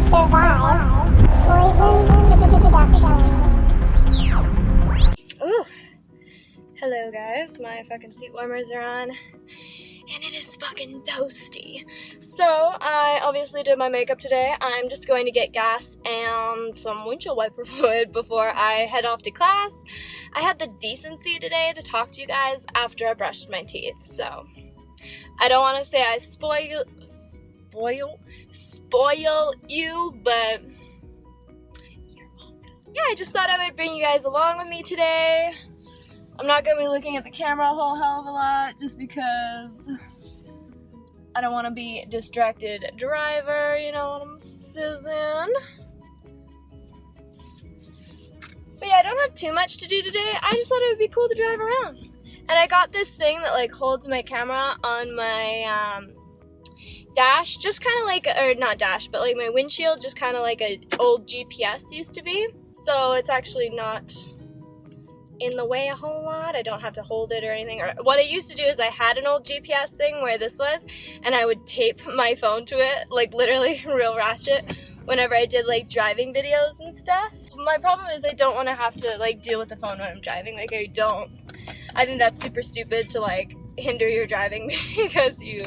survive poisoned productions. Ooh. Hello guys, my fucking seat warmers are on and it is fucking toasty. So I obviously did my makeup today. I'm just going to get gas and some windshield wiper fluid before I head off to class. I had the decency today to talk to you guys after I brushed my teeth, so I don't want to say I spoil you, but you're welcome. Yeah, I just thought I would bring you guys along with me today. I'm not going to be looking at the camera a whole hell of a lot just because I don't want to be a distracted driver, you know what I'm saying? But yeah, I don't have too much to do today. I just thought it would be cool to drive around. And I got this thing that like holds my camera on my dash, just kind of like, or not dash, but like my windshield, just kind of like an old GPS used to be. So it's actually not in the way a whole lot. I don't have to hold it or anything. Or what I used to do is I had an old GPS thing where this was, and I would tape my phone to it, like literally real ratchet, whenever I did like driving videos and stuff. My problem is I don't want to have to like deal with the phone when I'm driving. Like I think that's super stupid to like hinder your driving because you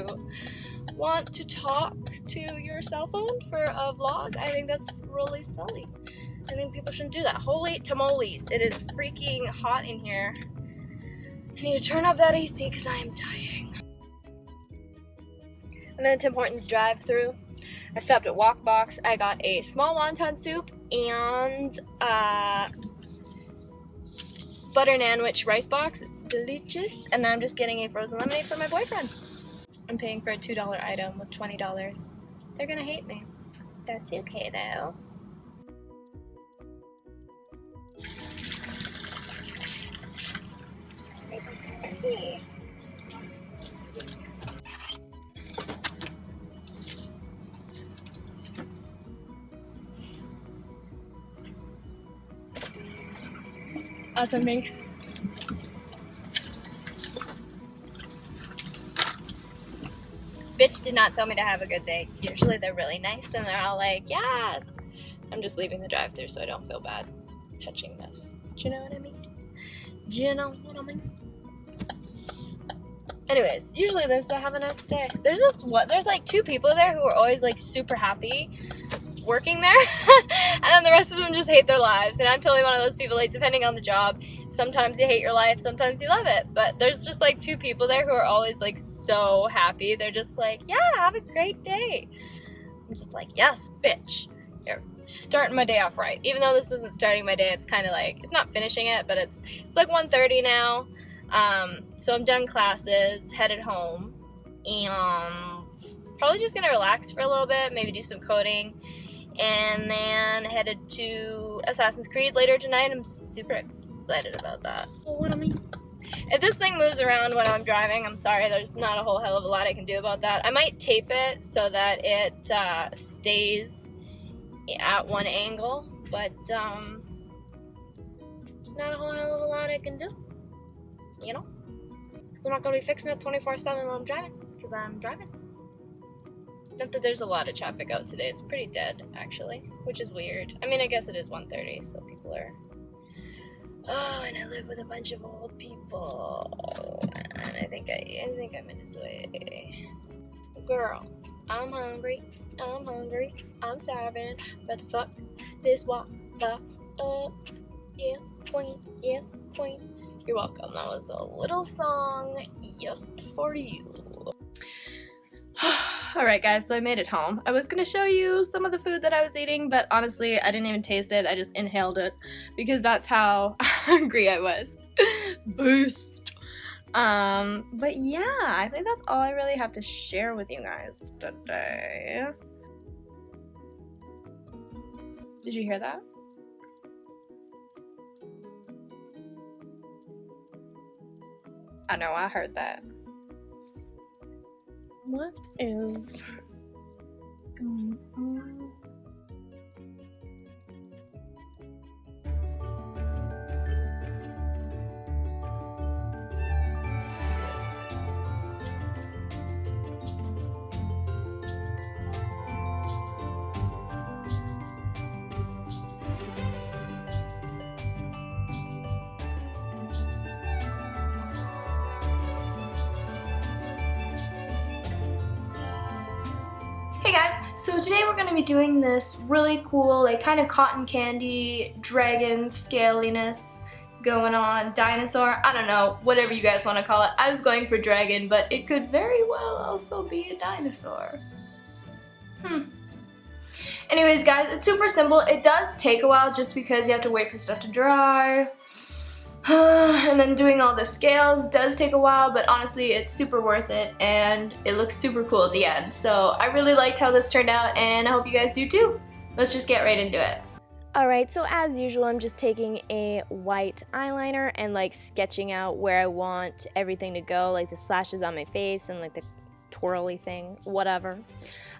want to talk to your cell phone for a vlog. I think that's really silly. I think people shouldn't do that. Holy tamales, it is freaking hot in here. I need to turn up that AC because I am dying. I'm in Tim Hortons drive-thru. I stopped at Walk Box. I got a small wonton soup and butter nanwich rice box. It's delicious. And then I'm just getting a frozen lemonade for my boyfriend. I'm paying for a $2 item with $20. They're gonna hate me. That's okay though. Awesome, thanks. Bitch did not tell me to have a good day. Usually they're really nice and they're all like, yes. I'm just leaving the drive-thru so I don't feel bad touching this. Do you know what I mean? Do you know what I mean? Anyways, usually they say have a nice day. There's like two people there who are always like super happy working there and then the rest of them just hate their lives, and I'm totally one of those people. Like, depending on the job, sometimes you hate your life, sometimes you love it, but there's just like two people there who are always like so happy. They're just like, yeah, have a great day. I'm just like, yes, bitch, you're starting my day off right. Even though this isn't starting my day, it's kind of like, it's not finishing it, but it's like 1:30 now. So I'm done classes, headed home, and probably just gonna relax for a little bit, maybe do some coding, and then headed to Assassin's Creed later tonight. I'm super excited about that. What I mean? If this thing moves around when I'm driving, I'm sorry, there's not a whole hell of a lot I can do about that. I might tape it so that it stays at one angle, but there's not a whole hell of a lot I can do, you know? Because I'm not going to be fixing it 24/7 while I'm driving, because I'm driving. Not that there's a lot of traffic out today. It's pretty dead, actually, which is weird. I mean, I guess it is 1:30, so people are... Oh, and I live with a bunch of old people, and I think I'm minutes away. Girl, I'm hungry, I'm starving, about to fuck this walk box up. Yes, queen, yes, queen. You're welcome. That was a little song just for you. Alright guys, so I made it home. I was gonna show you some of the food that I was eating, but honestly, I didn't even taste it. I just inhaled it because that's how hungry I was. Boost! But yeah, I think that's all I really have to share with you guys today. Did you hear that? I know, I heard that. What is going on? So today we're going to be doing this really cool, like kind of cotton candy, dragon scaliness going on, dinosaur, I don't know, whatever you guys want to call it. I was going for dragon, but it could very well also be a dinosaur. Anyways guys, it's super simple. It does take a while just because you have to wait for stuff to dry. And then doing all the scales does take a while, but honestly it's super worth it and it looks super cool at the end. So I really liked how this turned out and I hope you guys do too. Let's just get right into it. Alright, so as usual I'm just taking a white eyeliner and like sketching out where I want everything to go, like the slashes on my face and like the twirly thing, whatever.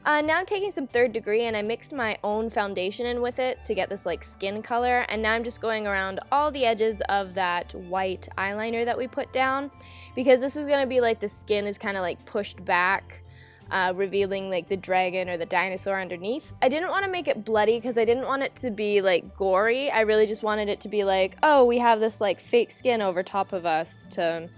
Now I'm taking some 3rd degree and I mixed my own foundation in with it to get this like skin color, and now I'm just going around all the edges of that white eyeliner that we put down because this is going to be like the skin is kind of like pushed back, revealing like the dragon or the dinosaur underneath. I didn't want to make it bloody because I didn't want it to be like gory. I really just wanted it to be like, oh, we have this like fake skin over top of us to,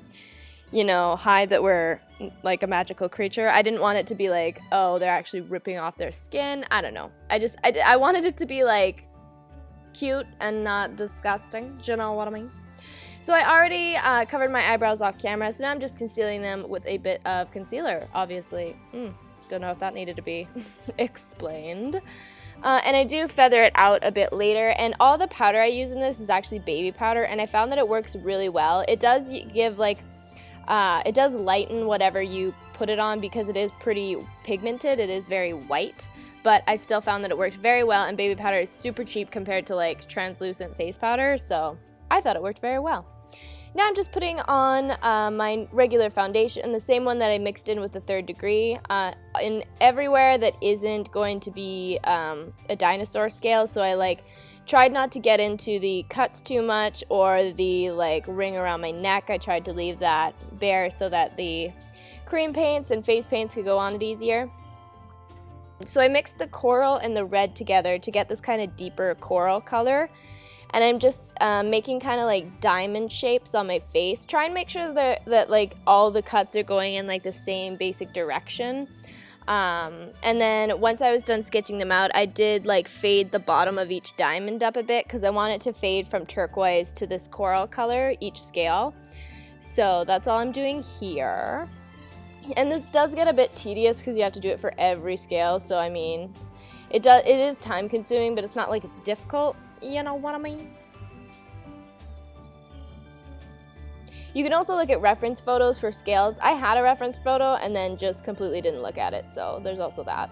you know, hide that we're like a magical creature. I didn't want it to be like, oh, they're actually ripping off their skin. I don't know. I wanted it to be like cute and not disgusting. Do you know what I mean? So I already covered my eyebrows off camera, so now I'm just concealing them with a bit of concealer, obviously. Don't know if that needed to be explained. And I do feather it out a bit later, and all the powder I use in this is actually baby powder, and I found that it works really well. It does give like it does lighten whatever you put it on because it is pretty pigmented. It is very white, but I still found that it worked very well, and baby powder is super cheap compared to like translucent face powder, so I thought it worked very well. Now I'm just putting on my regular foundation, the same one that I mixed in with the 3rd degree, in everywhere that isn't going to be a dinosaur scale, so I like tried not to get into the cuts too much or the like ring around my neck. I tried to leave that bare so that the cream paints and face paints could go on it easier. So I mixed the coral and the red together to get this kind of deeper coral color. And I'm just making kind of like diamond shapes on my face. Try and make sure that like all the cuts are going in like the same basic direction. And then once I was done sketching them out, I did like fade the bottom of each diamond up a bit because I want it to fade from turquoise to this coral color each scale. So that's all I'm doing here. And this does get a bit tedious because you have to do it for every scale. So I mean, it is time consuming, but it's not like difficult. You know what I mean? You can also look at reference photos for scales. I had a reference photo and then just completely didn't look at it, so there's also that.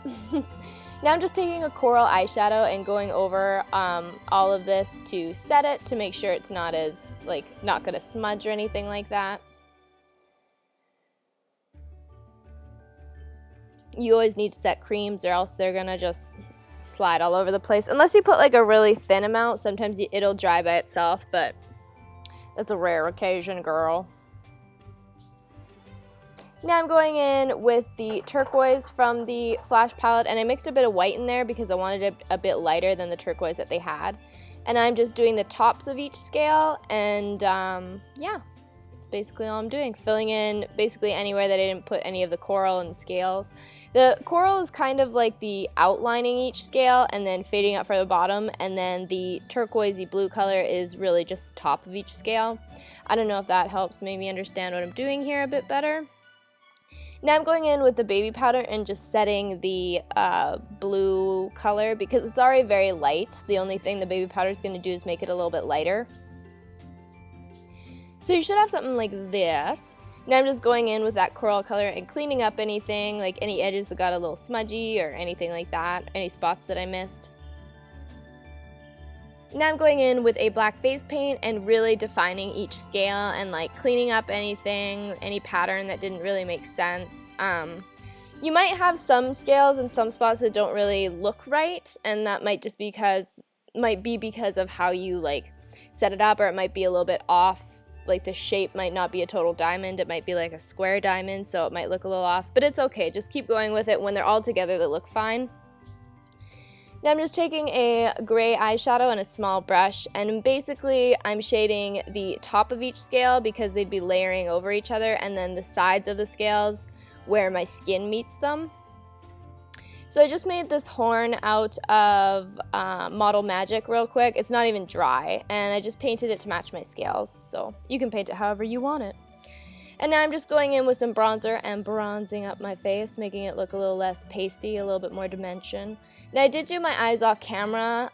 Now I'm just taking a coral eyeshadow and going over all of this to set it to make sure it's not as, like, not gonna smudge or anything like that. You always need to set creams or else they're gonna just slide all over the place. Unless you put like a really thin amount, sometimes it'll dry by itself, but that's a rare occasion, girl. Now I'm going in with the turquoise from the Flash palette, and I mixed a bit of white in there because I wanted it a bit lighter than the turquoise that they had. And I'm just doing the tops of each scale, and yeah, that's basically all I'm doing. Filling in basically anywhere that I didn't put any of the coral and scales. The coral is kind of like the outlining each scale and then fading out for the bottom, and then the turquoisey blue color is really just the top of each scale. I don't know if that helps maybe understand what I'm doing here a bit better. Now I'm going in with the baby powder and just setting the blue color because it's already very light. The only thing the baby powder is going to do is make it a little bit lighter. So you should have something like this. Now I'm just going in with that coral color and cleaning up anything, like any edges that got a little smudgy or anything like that, any spots that I missed. Now I'm going in with a black face paint and really defining each scale and like cleaning up anything, any pattern that didn't really make sense. You might have some scales in some spots that don't really look right, and that might just be because of how you like set it up, or it might be a little bit off. Like the shape might not be a total diamond, it might be like a square diamond, so it might look a little off, but it's okay. Just keep going with it. When they're all together, they look fine. Now I'm just taking a gray eyeshadow and a small brush, and basically I'm shading the top of each scale because they'd be layering over each other, and then the sides of the scales where my skin meets them. So I just made this horn out of Model Magic real quick. It's not even dry, and I just painted it to match my scales, so you can paint it however you want it. And now I'm just going in with some bronzer and bronzing up my face, making it look a little less pasty, a little bit more dimension. Now I did do my eyes off camera.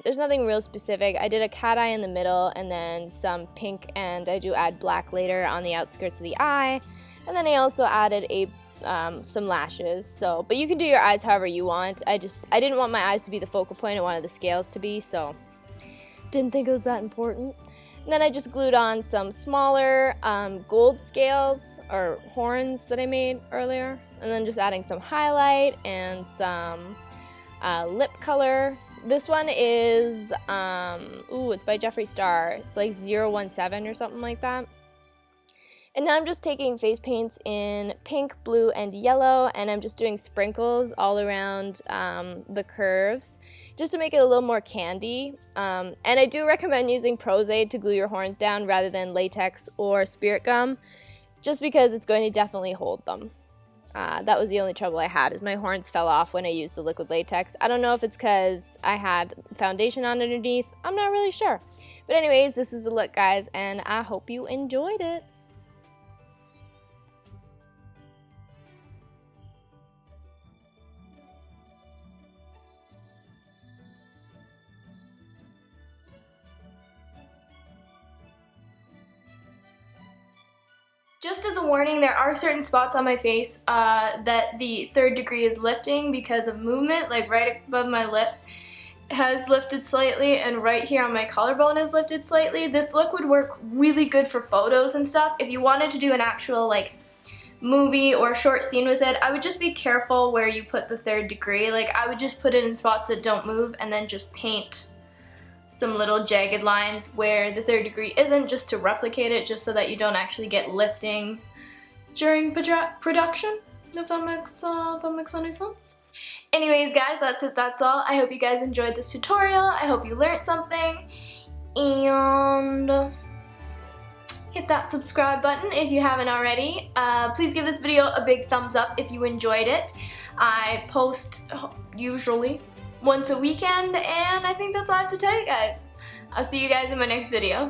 There's nothing real specific. I did a cat eye in the middle and then some pink, and I do add black later on the outskirts of the eye. And then I also added some lashes. So, but you can do your eyes however you want. I didn't want my eyes to be the focal point. I wanted the scales to be, so didn't think it was that important. And then I just glued on some smaller gold scales or horns that I made earlier. And then just adding some highlight and some lip color. This one is, it's by Jeffree Star. It's like 017 or something like that. And now I'm just taking face paints in pink, blue, and yellow, and I'm just doing sprinkles all around the curves just to make it a little more candy. And I do recommend using Pros-Aid to glue your horns down rather than latex or spirit gum, just because it's going to definitely hold them. That was the only trouble I had, is my horns fell off when I used the liquid latex. I don't know if it's because I had foundation on underneath. I'm not really sure. But anyways, this is the look, guys, and I hope you enjoyed it. Just as a warning, there are certain spots on my face that the 3rd degree is lifting because of movement, like right above my lip has lifted slightly and right here on my collarbone is lifted slightly. This look would work really good for photos and stuff. If you wanted to do an actual like movie or short scene with it, I would just be careful where you put the 3rd degree. Like I would just put it in spots that don't move and then just paint some little jagged lines where the 3rd degree isn't, just to replicate it, just so that you don't actually get lifting during production, if that makes any sense. Anyways, guys, that's it, that's all. I hope you guys enjoyed this tutorial. I hope you learned something, and hit that subscribe button if you haven't already. Please give this video a big thumbs up if you enjoyed it. I post usually once a weekend, and I think that's all I have to tell you guys. I'll see you guys in my next video.